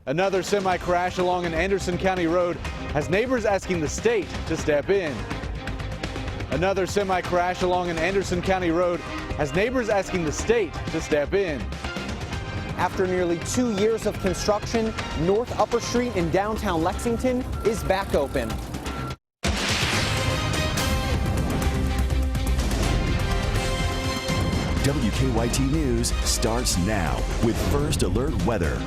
Another semi crash along an Anderson County road has neighbors asking the state to step in. Another semi crash along an Anderson County road has neighbors asking the state to step in. After nearly 2 years of construction, North Upper Street in downtown Lexington is back open. WKYT News starts now with First Alert Weather.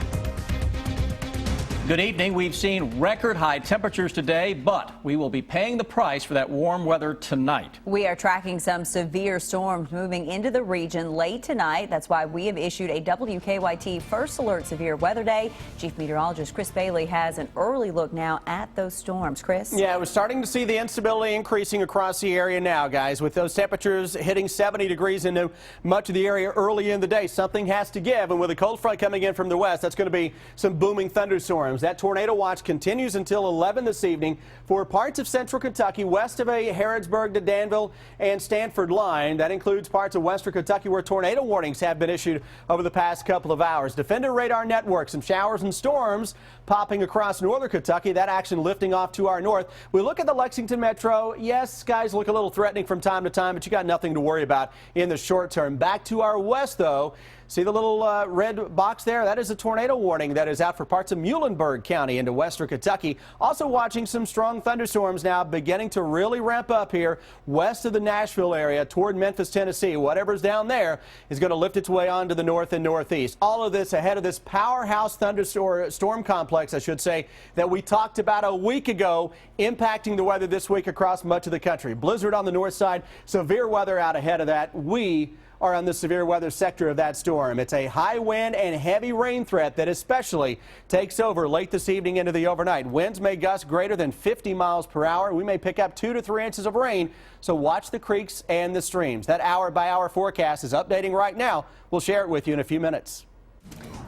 Good evening. We've seen record high temperatures today, but we will be paying the price for that warm weather tonight. We are tracking some severe storms moving into the region late tonight. That's why we have issued a WKYT First Alert Severe Weather Day. Chief Meteorologist Chris Bailey has an early look now at those storms. Chris? Yeah, we're starting to see the instability increasing across the area now, guys. With those temperatures hitting 70 degrees into much of the area early in the day, something has to give. And with a cold front coming in from the west, that's going to be some booming thunderstorms. That tornado watch continues until 11 this evening for parts of central Kentucky west of a Harrodsburg to Danville and Stanford line. That includes parts of western Kentucky where tornado warnings have been issued over the past couple of hours. Defender radar network, some showers and storms popping across northern Kentucky. That action lifting off to our north. We look at the Lexington Metro. Yes, skies look a little threatening from time to time, but you got nothing to worry about in the short term. Back to our west, though. See the little red box there? That is a tornado warning that is out for parts of Muhlenberg County into western Kentucky. Also watching some strong thunderstorms now beginning to really ramp up here west of the Nashville area toward Memphis, Tennessee. Whatever's down there is going to lift its way on to the north and northeast. All of this ahead of this powerhouse thunderstorm complex, I should say, that we talked about a week ago impacting the weather this week across much of the country. Blizzard on the north side, severe weather out ahead of that. We are on the severe weather sector of that storm. It's a high wind and heavy rain threat that especially takes over late this evening into the overnight. Winds may gust greater than 50 miles per hour. We may pick up 2 to 3 inches of rain, so watch the creeks and the streams. That hour-by-hour forecast is updating right now. We'll share it with you in a few minutes.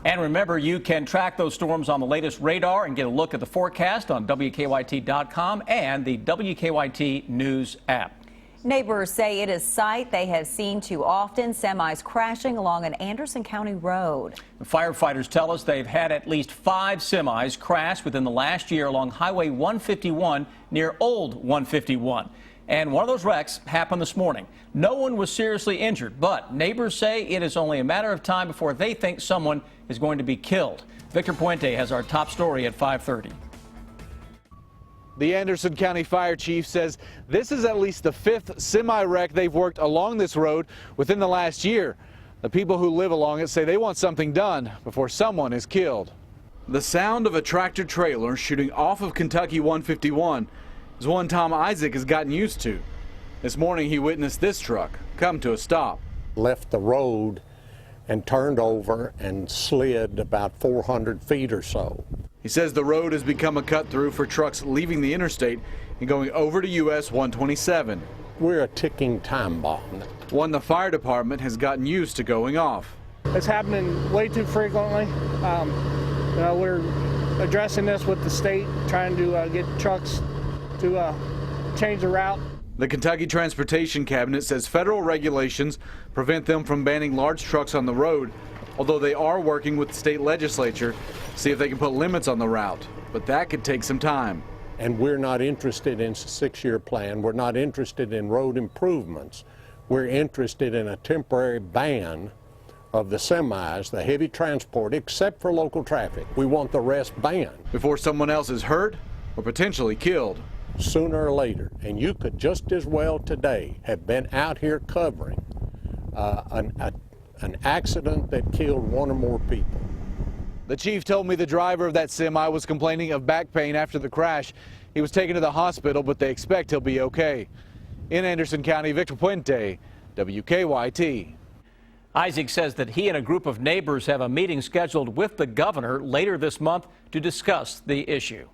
And remember, you can track those storms on the latest radar and get a look at the forecast on WKYT.com and the WKYT News app. Neighbors say it is a sight they have seen too often, semis crashing along an Anderson County road. Firefighters tell us they've had at least 5 semis crash within the last year along Highway 151 near Old 151. And one of those wrecks happened this morning. No one was seriously injured, but neighbors say it is only a matter of time before they think someone is going to be killed. Victor Puente has our top story at 5:30. The Anderson County Fire Chief says this is at least the 5th semi-wreck they've worked along this road within the last year. The people who live along it say they want something done before someone is killed. The sound of a tractor trailer shooting off of Kentucky 151 is one Tom Isaac has gotten used to. This morning he witnessed this truck come to a stop. Left the road and turned over and slid about 400 feet or so. He says the road has become a cut-through for trucks leaving the interstate and going over to US 127. We're a ticking time bomb. One the fire department has gotten used to going off. It's happening way too frequently. We're addressing this with the state, trying to get trucks to change the route. The Kentucky Transportation Cabinet says federal regulations prevent them from banning large trucks on the road, although they are working with the state legislature to see if they can put limits on the route. But that could take some time. And we're not interested in a 6-year plan. We're not interested in road improvements. We're interested in a temporary ban of the semis, the heavy transport, except for local traffic. We want the rest banned. Before someone else is hurt or potentially killed. Sooner or later, and you could just as well today have been out here covering an accident that killed 1 or more people. The chief told me the driver of that semi was complaining of back pain after the crash. He was taken to the hospital, but they expect he'll be okay. In Anderson County, Victor Puente, WKYT. Isaac says that he and a group of neighbors have a meeting scheduled with the governor later this month to discuss the issue.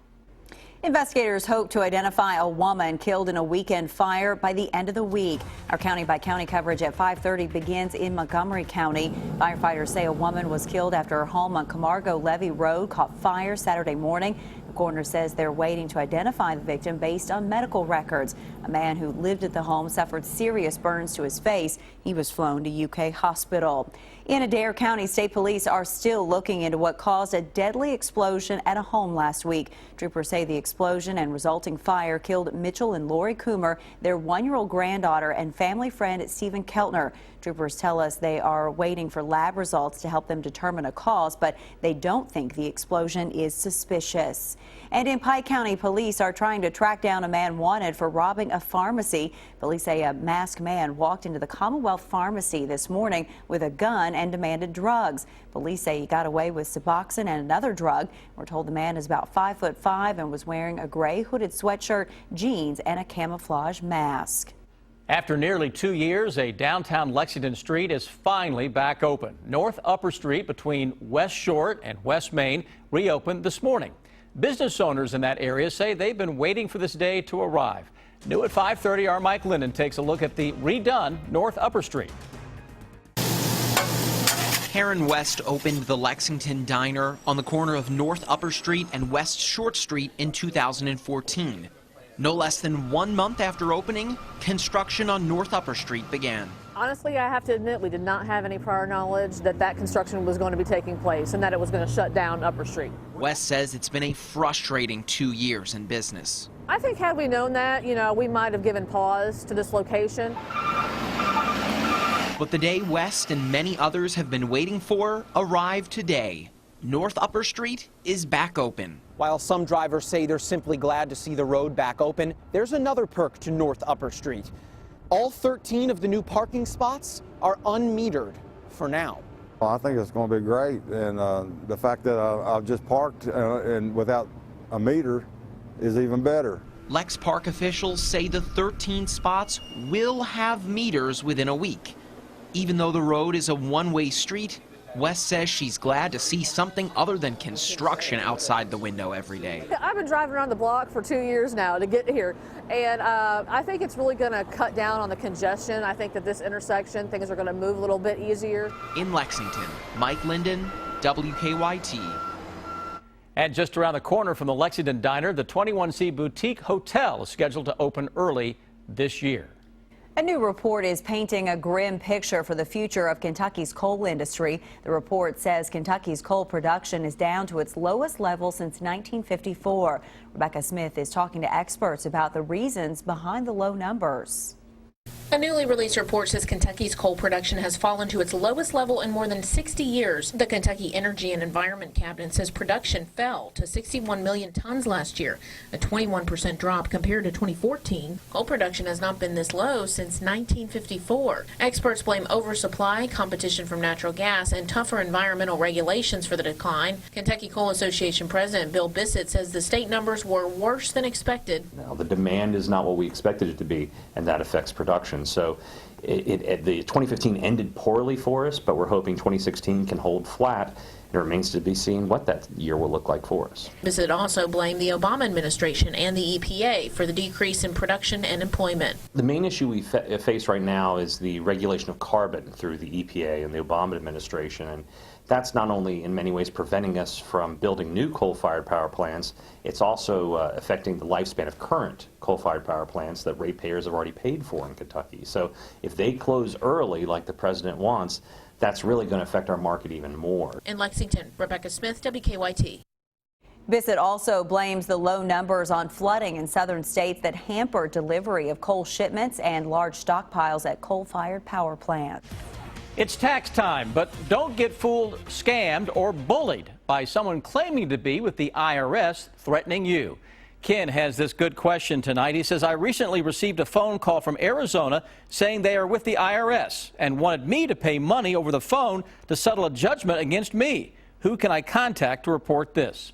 Investigators hope to identify a woman killed in a weekend fire by the end of the week. Our county-by-county coverage at 5:30 begins in Montgomery County. Firefighters say a woman was killed after her home on Camargo Levee Road caught fire Saturday morning. The coroner says they're waiting to identify the victim based on medical records. A man who lived at the home suffered serious burns to his face. He was flown to UK hospital. In Adair County, state police are still looking into what caused a deadly explosion at a home last week. Troopers say the explosion and resulting fire killed Mitchell and Lori Coomer, their 1-year-old granddaughter, and family friend Stephen Keltner. Troopers tell us they are waiting for lab results to help them determine a cause, but they don't think the explosion is suspicious. And in Pike County, police are trying to track down a man wanted for robbing a pharmacy. Police say a masked man walked into the Commonwealth Pharmacy this morning with a gun and demanded drugs. Police say he got away with Suboxone and another drug. We're told the man is about 5'5" and was wearing a gray hooded sweatshirt, jeans, and a camouflage mask. After nearly 2 years, a downtown Lexington street is finally back open. North Upper Street between West Short and West Main reopened this morning. Business owners in that area say they've been waiting for this day to arrive. New at 5:30, our Mike Linden takes a look at the redone North Upper Street. Karen West opened the Lexington Diner on the corner of North Upper Street and West Short Street in 2014. No less than 1 month after opening, construction on North Upper Street began. Honestly, I have to admit we did not have any prior knowledge that construction was going to be taking place and that it was going to shut down Upper Street. West says it's been a frustrating 2 years in business. I think had we known that, we might have given pause to this location. But the day West and many others have been waiting for arrived today. North Upper Street is back open. While some drivers say they're simply glad to see the road back open, there's another perk to North Upper Street. All 13 of the new parking spots are unmetered for now. Well, I think it's going to be great, and the fact that I've just parked and without a meter is even better. Lex Park officials say the 13 spots will have meters within a week. Even though the road is a one-way street, West says she's glad to see something other than construction outside the window every day. I've been driving around the block for 2 years now to get here, and I think it's really going to cut down on the congestion. I think that this intersection, things are going to move a little bit easier. In Lexington, Mike Linden, WKYT. And just around the corner from the Lexington Diner, the 21C Boutique Hotel is scheduled to open early this year. A new report is painting a grim picture for the future of Kentucky's coal industry. The report says Kentucky's coal production is down to its lowest level since 1954. Rebecca Smith is talking to experts about the reasons behind the low numbers. A newly released report says Kentucky's coal production has fallen to its lowest level in more than 60 years. The Kentucky Energy and Environment Cabinet says production fell to 61 million tons last year, a 21% drop compared to 2014. Coal production has not been this low since 1954. Experts blame oversupply, competition from natural gas, and tougher environmental regulations for the decline. Kentucky Coal Association President Bill Bissett says the state numbers were worse than expected. Now, the demand is not what we expected it to be, and that affects production. So the 2015 ended poorly for us, but we're hoping 2016 can hold flat. It remains to be seen what that year will look like for us. Bissett also blamed the Obama administration and the EPA for the decrease in production and employment. The main issue we face right now is the regulation of carbon through the EPA and the Obama administration. And that's not only in many ways preventing us from building new coal-fired power plants, it's also affecting the lifespan of current coal-fired power plants that ratepayers have already paid for in Kentucky. So if they close early, like the president wants, that's really going to affect our market even more. In Lexington, Rebecca Smith, WKYT. Bissett also blames the low numbers on flooding in southern states that hampered delivery of coal shipments and large stockpiles at coal-fired power plants. It's tax time, but don't get fooled, scammed, or bullied by someone claiming to be with the IRS threatening you. Ken has this good question tonight. He says, I recently received a phone call from Arizona saying they are with the IRS and wanted me to pay money over the phone to settle a judgment against me. Who can I contact to report this?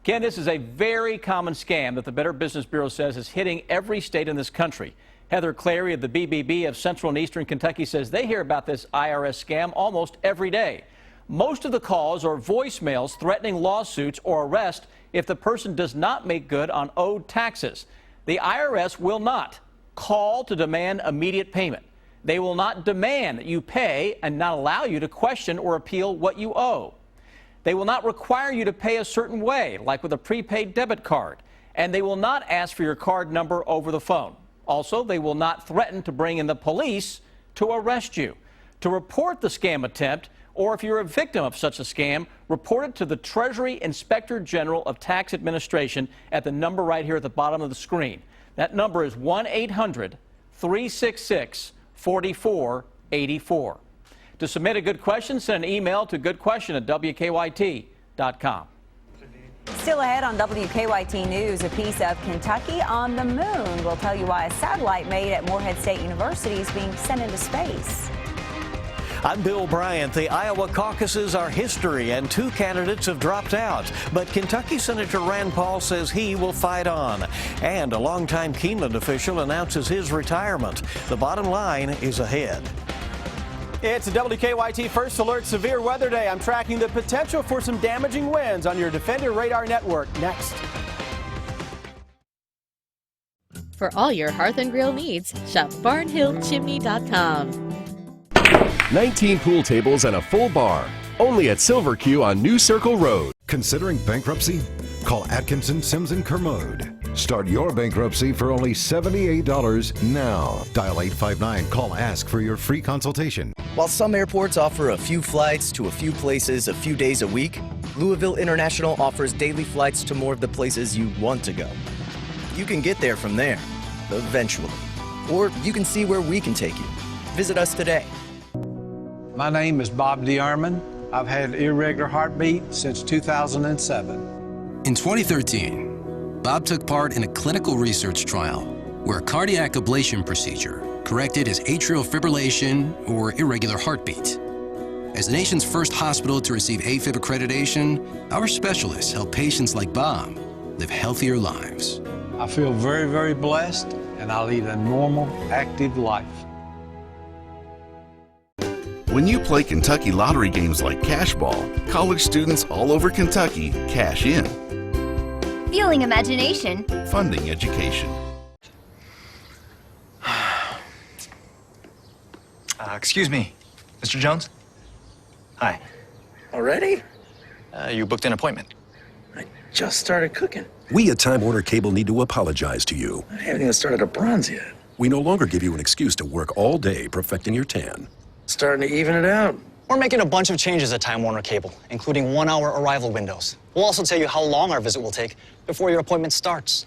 Ken, this is a very common scam that the Better Business Bureau says is hitting every state in this country. Heather Clary of the BBB of Central and Eastern Kentucky says they hear about this IRS scam almost every day. Most of the calls are voicemails threatening lawsuits or arrest if the person does not make good on owed taxes. The IRS will not call to demand immediate payment. They will not demand that you pay and not allow you to question or appeal what you owe. They will not require you to pay a certain way, like with a prepaid debit card. And they will not ask for your card number over the phone. Also, they will not threaten to bring in the police to arrest you. To report the scam attempt, or if you're a victim of such a scam, report it to the Treasury Inspector General of Tax Administration at the number right here at the bottom of the screen. That number is 1-800-366-4484. To submit a good question, send an email to goodquestion@wkyt.com. Still ahead on WKYT News, a piece of Kentucky on the moon. We'll tell you why a satellite made at Morehead State University is being sent into space. I'm Bill Bryant. The Iowa caucuses are history, and 2 candidates have dropped out. But Kentucky Senator Rand Paul says he will fight on. And a longtime Keeneland official announces his retirement. The bottom line is ahead. It's a WKYT First Alert Severe Weather Day. I'm tracking the potential for some damaging winds on your Defender Radar Network next. For all your hearth and grill needs, shop barnhillchimney.com. 19 pool tables and a full bar. Only at Silver Q on New Circle Road. Considering bankruptcy? Call Atkinson, Sims & Kermode. Start your bankruptcy for only $78 now. Dial 859. Call ASK for your free consultation. While some airports offer a few flights to a few places a few days a week, Louisville International offers daily flights to more of the places you want to go. You can get there from there, eventually. Or you can see where we can take you. Visit us today. My name is Bob DeArmond. I've had irregular heartbeat since 2007. In 2013, Bob took part in a clinical research trial where a cardiac ablation procedure corrected his atrial fibrillation or irregular heartbeat. As the nation's first hospital to receive AFib accreditation, our specialists help patients like Bob live healthier lives. I feel very, very blessed, and I lead a normal, active life. When you play Kentucky lottery games like Cash Ball, college students all over Kentucky cash in. Fueling imagination. Funding education. Excuse me, Mr. Jones? Hi. Already? You booked an appointment. I just started cooking. We at Time Warner Cable need to apologize to you. I haven't even started a bronze yet. We no longer give you an excuse to work all day perfecting your tan. Starting to even it out. We're making a bunch of changes at Time Warner Cable, including 1-hour arrival windows. We'll also tell you how long our visit will take before your appointment starts.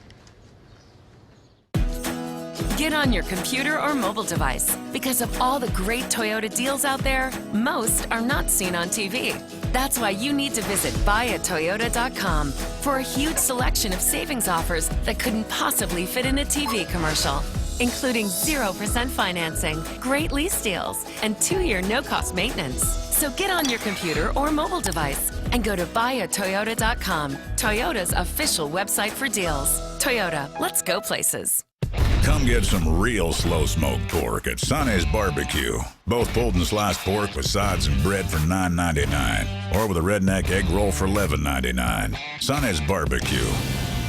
Get on your computer or mobile device. Because of all the great Toyota deals out there, most are not seen on TV. That's why you need to visit buyatoyota.com for a huge selection of savings offers that couldn't possibly fit in a TV commercial, including 0% financing, great lease deals, and 2-year no-cost maintenance. So get on your computer or mobile device and go to buyatoyota.com, Toyota's official website for deals. Toyota, let's go places. Come get some real slow smoked pork at Sonny's Barbecue. Both pulled and sliced pork with sides and bread for $9.99, or with a redneck egg roll for $11.99. Sonny's Barbecue.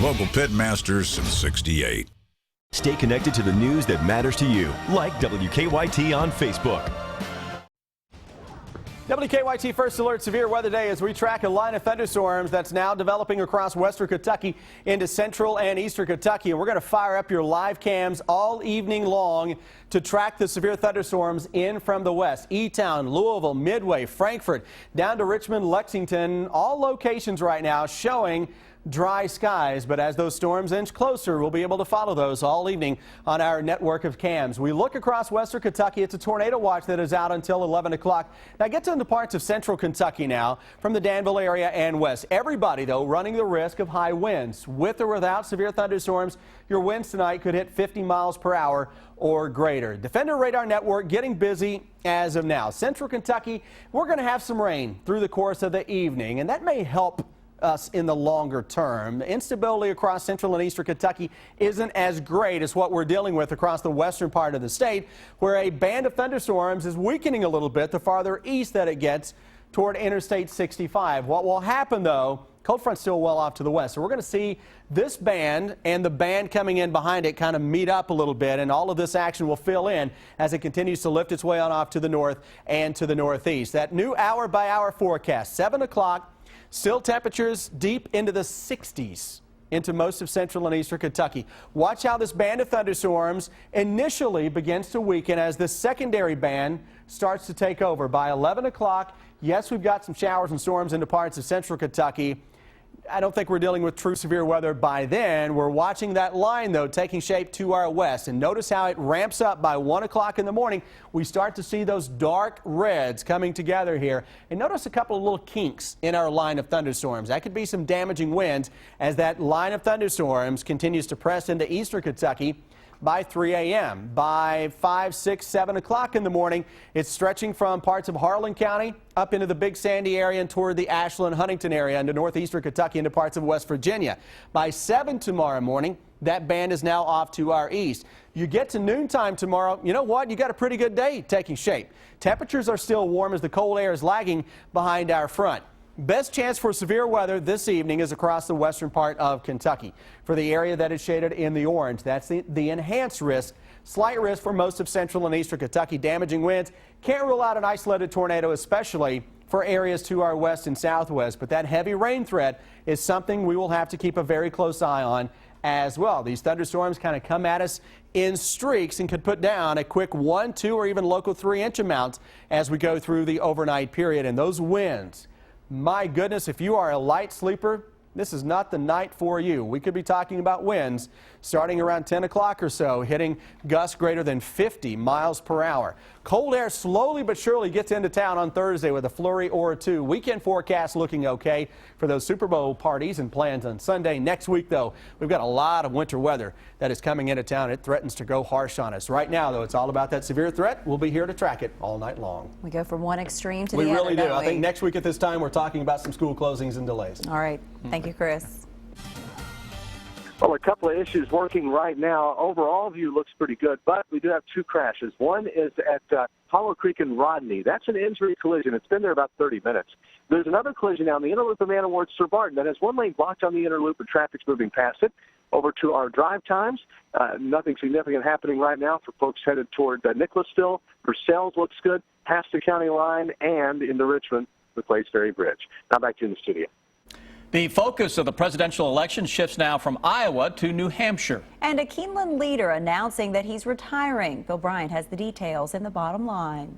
Local pit masters since '68. Stay connected to the news that matters to you, like WKYT on Facebook. WKYT First Alert Severe Weather Day as we track a line of thunderstorms that's now developing across western Kentucky into central and eastern Kentucky. And we're going to fire up your live cams all evening long to track the severe thunderstorms in from the west. E-Town, Louisville, Midway, Frankfort, down to Richmond, Lexington. All locations right now showing dry skies, but as those storms inch closer, we'll be able to follow those all evening on our network of cams. We look across western Kentucky. It's a tornado watch that is out until 11 o'clock. Now get to the parts of central Kentucky now from the Danville area and west. Everybody, though, running the risk of high winds. With or without severe thunderstorms, your winds tonight could hit 50 miles per hour or greater. Defender Radar Network getting busy as of now. Central Kentucky, we're going to have some rain through the course of the evening, and that may help us in the longer term. Instability across central and eastern Kentucky isn't as great as what we're dealing with across the western part of the state, where a band of thunderstorms is weakening a little bit the farther east that it gets toward Interstate 65. What will happen, though, cold front's still well off to the west, so we're going to see this band and the band coming in behind it kind of meet up a little bit, and all of this action will fill in as it continues to lift its way on off to the north and to the northeast. That new hour-by-hour forecast, 7 o'clock, still temperatures deep into the 60s into most of central and eastern Kentucky. Watch how this band of thunderstorms initially begins to weaken as this secondary band starts to take over. By 11 o'clock, yes, we've got some showers and storms into parts of central Kentucky. I don't think we're dealing with true severe weather by then. We're watching that line, though, taking shape to our west. And notice how it ramps up by 1 o'clock in the morning. We start to see those dark reds coming together here. And notice a couple of little kinks in our line of thunderstorms. That could be some damaging winds as that line of thunderstorms continues to press into eastern Kentucky. By 3 a.m. By 5, 6, 7 o'clock in the morning, it's stretching from parts of Harlan County up into the Big Sandy area and toward the Ashland, Huntington area into northeastern Kentucky into parts of West Virginia. By 7 tomorrow morning, that band is now off to our east. You get to noontime tomorrow, you know what? You got a pretty good day taking shape. Temperatures are still warm as the cold air is lagging behind our front. Best chance for severe weather this evening is across the western part of Kentucky. For the area that is shaded in the orange, that's the enhanced risk. Slight risk for most of central and eastern Kentucky. Damaging winds. Can't rule out an isolated tornado, especially for areas to our west and southwest. But that heavy rain threat is something we will have to keep a very close eye on as well. These thunderstorms kind of come at us in streaks and could put down a quick 1, 2, or even local 3-inch amounts as we go through the overnight period. And those winds, my goodness, if you are a light sleeper, this is not the night for you. We could be talking about winds starting around 10 o'clock or so, hitting gusts greater than 50 miles per hour. Cold air slowly but surely gets into town on Thursday with a flurry or two. Weekend forecast looking okay for those Super Bowl parties and plans on Sunday. Next week, though, we've got a lot of winter weather that is coming into town. It threatens to go harsh on us. Right now, though, it's all about that severe threat. We'll be here to track it all night long. We go from one extreme to the other. We really do. I think next week at this time, we're talking about some school closings and delays. All right. Thank you, Chris. Well, a couple of issues working right now. Overall view looks pretty good, but we do have two crashes. One is at Hollow Creek and Rodney. That's an injury collision. It's been there about 30 minutes. There's another collision down the inner loop of Man Award Sir Barton that has one lane blocked on the inner loop and traffic's moving past it. Over to our drive times. Nothing significant happening right now for folks headed toward Nicholasville. Purcell's looks good, past the county line and into Richmond, the Clays Ferry Bridge. Now back to you in the studio. The focus of the presidential election shifts now from Iowa to New Hampshire. And a Keeneland leader announcing that he's retiring. Bill Bryant has the details in the bottom line.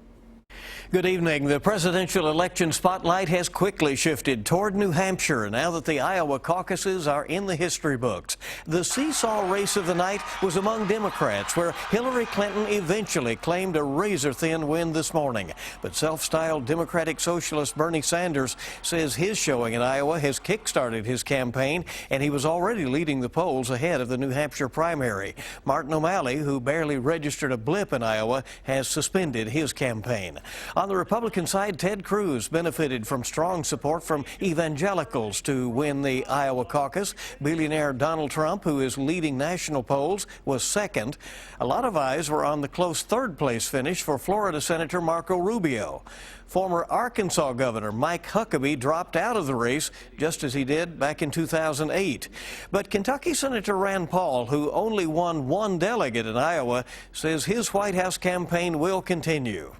Good evening. The presidential election spotlight has quickly shifted toward New Hampshire now that the Iowa caucuses are in the history books. The seesaw race of the night was among Democrats, where Hillary Clinton eventually claimed a razor-thin win this morning. But self-styled Democratic Socialist Bernie Sanders says his showing in Iowa has kick-started his campaign, and he was already leading the polls ahead of the New Hampshire primary. Martin O'Malley, who barely registered a blip in Iowa, has suspended his campaign. On the Republican side, Ted Cruz benefited from strong support from evangelicals to win the Iowa caucus. Billionaire Donald Trump, who is leading national polls, was second. A lot of eyes were on the close third-place finish for Florida Senator Marco Rubio. Former Arkansas Governor Mike Huckabee dropped out of the race, just as he did back in 2008. But Kentucky Senator Rand Paul, who only won one delegate in Iowa, says his White House campaign will continue.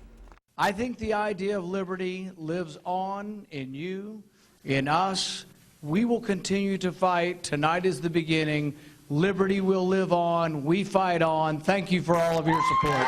I think the idea of liberty lives on in you, in us. We will continue to fight. Tonight is the beginning. Liberty will live on. We fight on. Thank you for all of your support.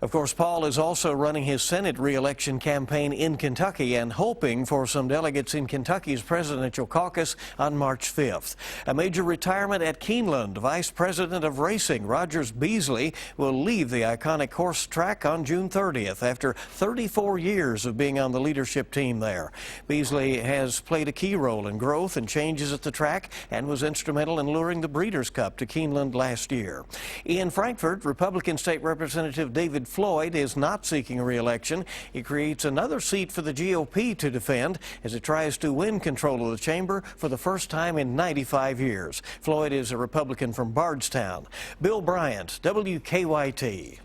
Of course, Paul is also running his Senate re-election campaign in Kentucky and hoping for some delegates in Kentucky's presidential caucus on March 5th. A major retirement at Keeneland. Vice President of Racing Rogers Beasley will leave the iconic horse track on June 30th after 34 years of being on the leadership team there. Beasley has played a key role in growth and changes at the track and was instrumental in luring the Breeders' Cup to Keeneland last year. In Frankfort, Republican State Representative David Floyd is not seeking re-election. He creates another seat for the GOP to defend as it tries to win control of the chamber for the first time in 95 years. Floyd is a Republican from Bardstown. Bill Bryant, WKYT.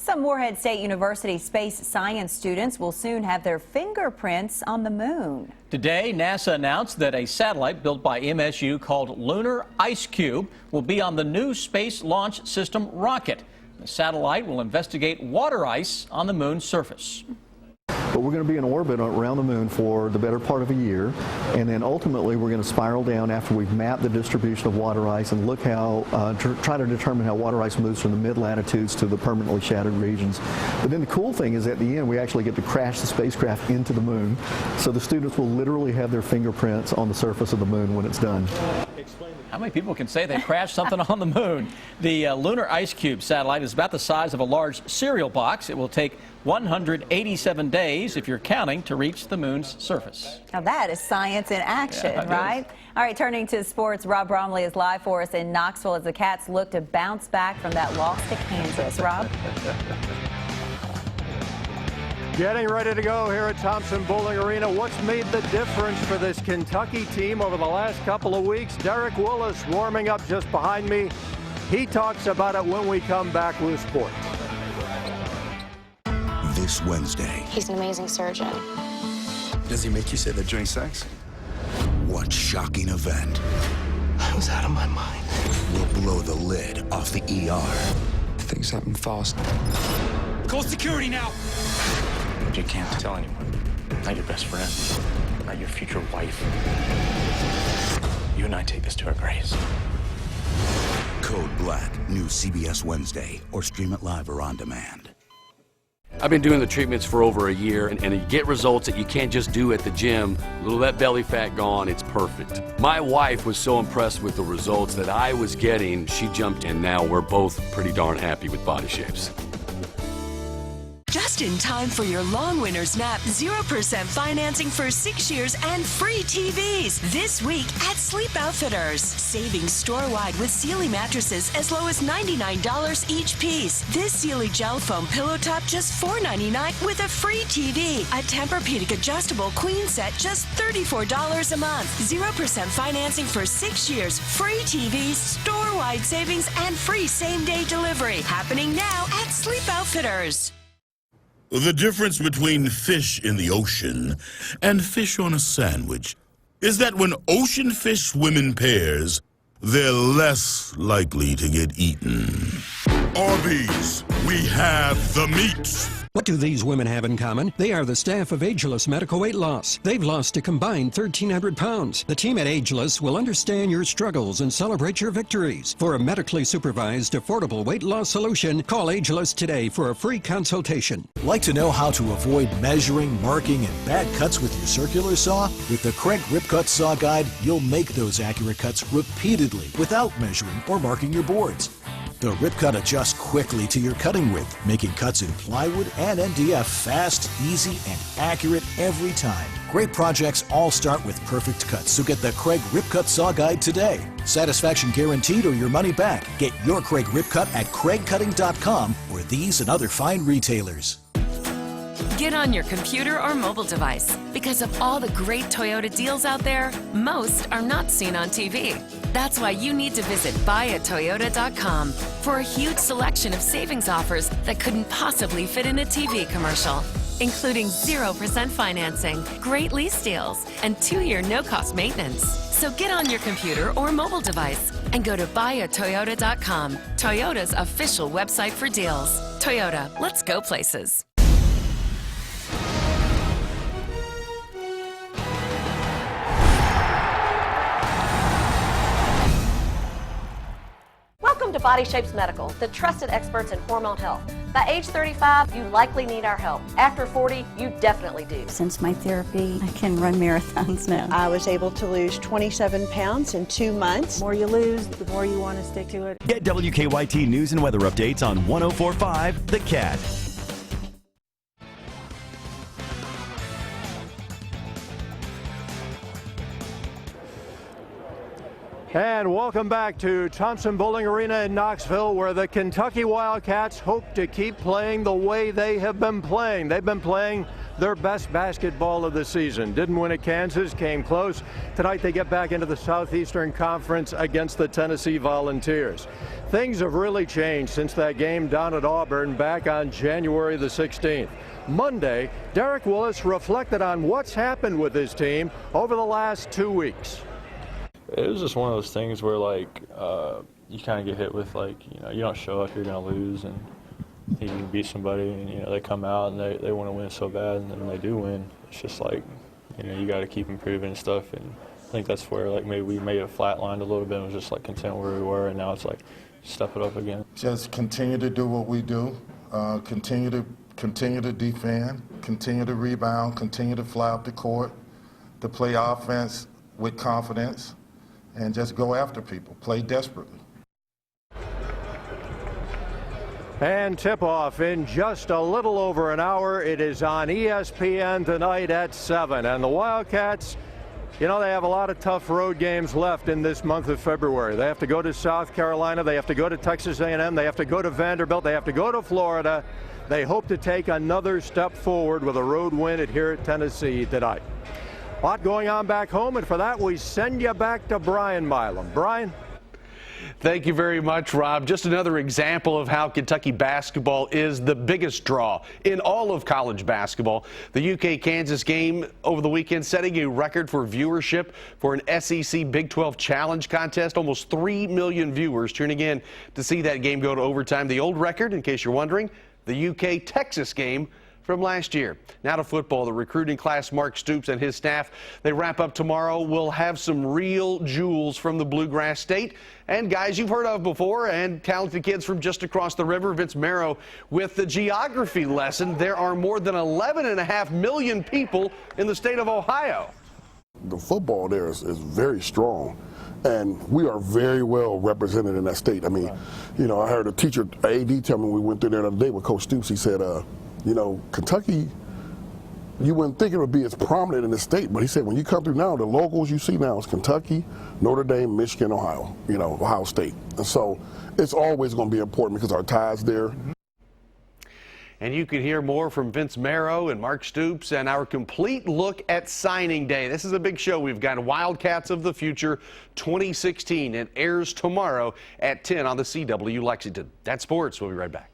Some Morehead State University space science students will soon have their fingerprints on the moon. Today, NASA announced that a satellite built by MSU called Lunar Ice Cube will be on the new Space Launch System rocket. The satellite will investigate water ice on the moon's surface. But we're going to be in orbit around the moon for the better part of a year, and then ultimately we're going to spiral down after we've mapped the distribution of water ice and look how, try to determine how water ice moves from the mid-latitudes to the permanently shattered regions. But then the cool thing is at the end we actually get to crash the spacecraft into the moon, so the students will literally have their fingerprints on the surface of the moon when it's done. How many people can say they crashed something on the moon? The Lunar Ice Cube satellite is about the size of a large cereal box. It will take 187 days, if you're counting, to reach the moon's surface. Now that is science in action, Yeah, right? All right, turning to sports, Rob Bromley is live for us in Knoxville as the Cats look to bounce back from that loss to Kansas. Rob? Getting ready to go here at Thompson Bowling Arena. What's made the difference for this Kentucky team over the last couple of weeks? Derek Willis warming up just behind me. He talks about it when we come back with sports. This Wednesday. He's an amazing surgeon. Does he make you say that during sex? What shocking event? I was out of my mind. Will blow the lid off the ER. Things happen fast. Call security now! You can't tell anyone. Not your best friend. Not your future wife. You and I take this to our graves. Code Black. New CBS Wednesday. Or stream it live or on demand. I've been doing the treatments for over a year, and you get results that you can't just do at the gym. A little of that belly fat gone, it's perfect. My wife was so impressed with the results that I was getting, she jumped in. Now we're both pretty darn happy with Body Shapes. Just in time for your long winter's nap, 0% financing for 6 years and free TVs this week at Sleep Outfitters. Savings store-wide with Sealy mattresses as low as $99 each piece. This Sealy gel foam pillow top just $4.99 with a free TV. A Tempur-Pedic adjustable queen set just $34 a month. 0% financing for 6 years, free TVs, store-wide savings, and free same-day delivery. Happening now at Sleep Outfitters. The difference between fish in the ocean and fish on a sandwich is that when ocean fish swim in pairs, they're less likely to get eaten. Arby's, we have the meat. What do these women have in common? They are the staff of Ageless Medical Weight Loss. They've lost a combined 1,300 pounds. The team at Ageless will understand your struggles and celebrate your victories. For a medically supervised, affordable weight loss solution, call Ageless today for a free consultation. Like to know how to avoid measuring, marking, and bad cuts with your circular saw? With the Craig Rip Cut Saw Guide, you'll make those accurate cuts repeatedly without measuring or marking your boards. The Rip Cut adjusts quickly to your cutting width, making cuts in plywood and MDF fast, easy, and accurate every time. Great projects all start with perfect cuts, so get the Craig Rip Cut Saw Guide today. Satisfaction guaranteed or your money back. Get your Craig Rip Cut at craigcutting.com or these and other fine retailers. Get on your computer or mobile device. Because of all the great Toyota deals out there, most are not seen on TV. That's why you need to visit buyatoyota.com for a huge selection of savings offers that couldn't possibly fit in a TV commercial, including 0% financing, great lease deals, and 2-year no-cost maintenance. So get on your computer or mobile device and go to buyatoyota.com, Toyota's official website for deals. Toyota, let's go places. Welcome to Body Shapes Medical, the trusted experts in hormone health. By age 35, you likely need our help. After 40, you definitely do. Since my therapy, I can run marathons now. I was able to lose 27 pounds in 2 months. The more you lose, the more you want to stick to it. Get WKYT news and weather updates on 104.5 The Cat. And welcome back to Thompson Bowling Arena in Knoxville, where the Kentucky Wildcats hope to keep playing the way they have been playing. They've been playing their best basketball of the season. Didn't win at Kansas, came close. Tonight they get back into the Southeastern Conference against the Tennessee Volunteers. Things have really changed since that game down at Auburn back on January the 16th. Monday, Derek Willis reflected on what's happened with his team over the last 2 weeks. It was just one of those things where, like, you kind of get hit with, like, you don't show up, you're going to lose, and you can beat somebody, and, they come out and they want to win so bad, and then when they do win, it's just like, you got to keep improving and stuff, and I think that's where, like, maybe we may have flatlined a little bit and was just, like, content where we were, and now it's like, step it up again. Just continue to do what we do, continue to defend, continue to rebound, continue to fly up the court, to play offense with confidence, and just go after people, play desperately. And tip-off in just a little over an hour. It is on ESPN tonight at 7. And the Wildcats, they have a lot of tough road games left in this month of February. They have to go to South Carolina. They have to go to Texas A&M. They have to go to Vanderbilt. They have to go to Florida. They hope to take another step forward with a road win here at Tennessee tonight. A lot going on back home, and for that we send you back to Brian Milam. Brian? Thank you very much, Rob. Just another example of how Kentucky basketball is the biggest draw in all of college basketball. The UK-Kansas game over the weekend setting a record for viewership for an SEC Big 12 Challenge contest. Almost 3 million viewers tuning in to see that game go to overtime. The old record, in case you're wondering, the UK-Texas game from last year. Now to football. The recruiting class, Mark Stoops and his staff, they wrap up tomorrow. We'll have some real jewels from the Bluegrass State and guys you've heard of before and talented kids from just across the river. Vince Marrow with the geography lesson. There are more than 11.5 million people in the state of Ohio. The football there is very strong, and we are very well represented in that state. I mean, I heard a teacher, AD, tell me when we went through there the other day with Coach Stoops. He said, Kentucky, you wouldn't think it would be as prominent in the state, but he said when you come through now, the locals you see now is Kentucky, Notre Dame, Michigan, Ohio, Ohio State. And so it's always going to be important because our ties there. And you can hear more from Vince Marrow and Mark Stoops and our complete look at signing day. This is a big show. We've got Wildcats of the Future 2016. It airs tomorrow at 10 on the CW Lexington. That's sports. We'll be right back.